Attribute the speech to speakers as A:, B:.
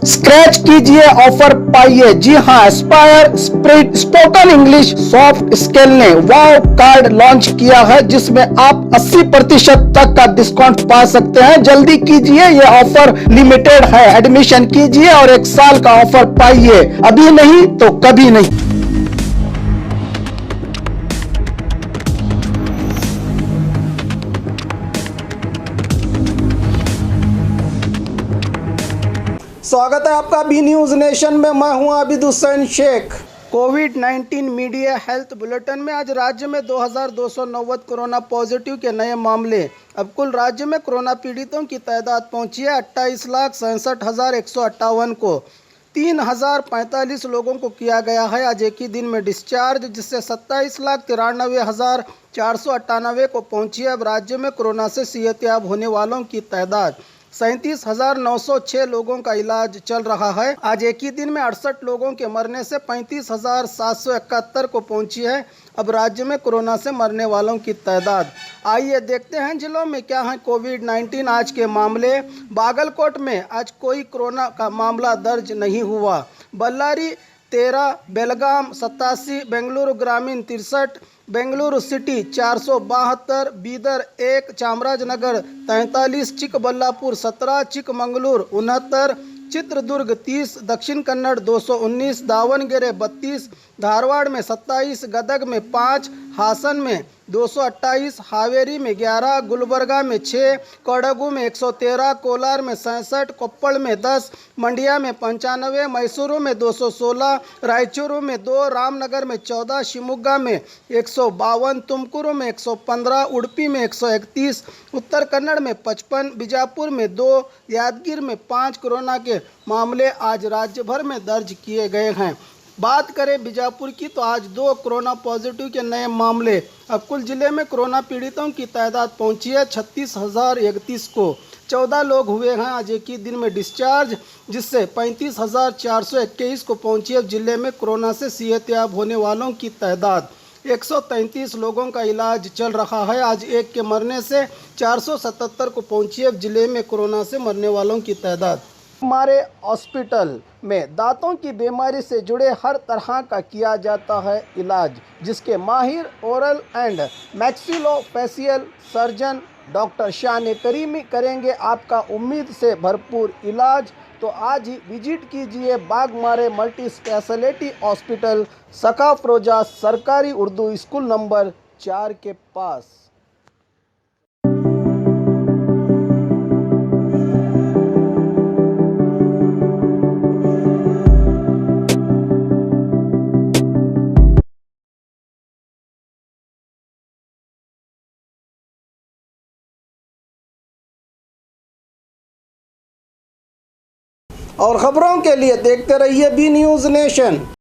A: Scratch कीजिए, offer पाइए। जी हाँ, Aspire spoken English soft skill ने वाव कार्ड लॉन्च किया है, जिसमें आप 80% तक का डिस्काउंट पा सकते हैं। जल्दी कीजिए, ये ऑफर लिमिटेड है। एडमिशन कीजिए और 1 साल का ऑफर पाइए। अभी नहीं तो कभी नहीं। स्वागत है आपका बी न्यूज नेशन में। मैं हूं आबिद हुसैन शेख। कोविड-19 मीडिया हेल्थ बुलेटिन में आज राज्य में 2290 कोरोना पॉजिटिव के नए मामले। अब कुल राज्य में कोरोना पीड़ितों की तादाद पहुंची है 28,67,158 को। 3045 लोगों को किया गया है आज एक ही दिन में डिस्चार्ज, जिससे 27,93,498 को पहुंची है अब राज्य में कोरोना से सेहतयाब होने वालों की तादाद। 37,906 लोगों का इलाज चल रहा है। आज एक ही दिन में 68 लोगों के मरने से 35,771 को पहुंची है अब राज्य में कोरोना से मरने वालों की तादाद। आइए देखते हैं जिलों में क्या है कोविड-19 आज के मामले। बागलकोट में आज कोई कोरोना का मामला दर्ज नहीं हुआ। बल्लारी 13, बेलगाम 87, बेंगलुरु ग्रामीण 63, बेंगलुरु सिटी 472, बीदर 1, चामराजनगर 43, चिकबल्लापुर 17, चिकमंगलूर 69, चित्रदुर्ग 30, दक्षिण कन्नड़ 219, दावणगेरे 32, धारवाड़ में 27, गदग में 5, हासन में 228, हावेरी में 11, गुलबर्गा में 6, कोडगु में 113, कोलार में 67, कोप्पल में 10, मंडिया में 95, मैसूरू में 216, रायचूरू में 2, रामनगर में 14, शिमोगा में 152, तुमकुरू में 115, उडुपी में 131, उत्तर कन्नड़ में 55, बीजापुर में 2, यादगीर में 5 कोरोना के मामले आज राज्य भर में दर्ज किए गए हैं। बात करें बीजापुर की तो आज 2 कोरोना पॉजिटिव के नए मामले। अब कुल जिले में कोरोना पीड़ितों की तादाद पहुंची है 36,031 को। 14 लोग हुए हैं आज एक ही दिन में डिस्चार्ज, जिससे 35,421 को पहुंची है जिले में कोरोना से सेहतयाब होने वालों की तादाद। 133 लोगों का इलाज चल रहा है। आज एक के मरने से 477 को पहुंची है जिले में कोरोना से मरने वालों की तादाद। हमारे हॉस्पिटल में दांतों की बीमारी से जुड़े हर तरह का किया जाता है इलाज, जिसके माहिर oral and maxillofacial surgeon doctor शान करीमी करेंगे आपका उम्मीद से भरपूर इलाज। तो आज ही विजिट कीजिए बागमारे मल्टी स्पेशलिटी हॉस्पिटल, सकाफरोजा सरकारी उर्दू स्कूल नंबर 4 के पास। और खबरों के लिए देखते रहिए बी न्यूज़ नेशन।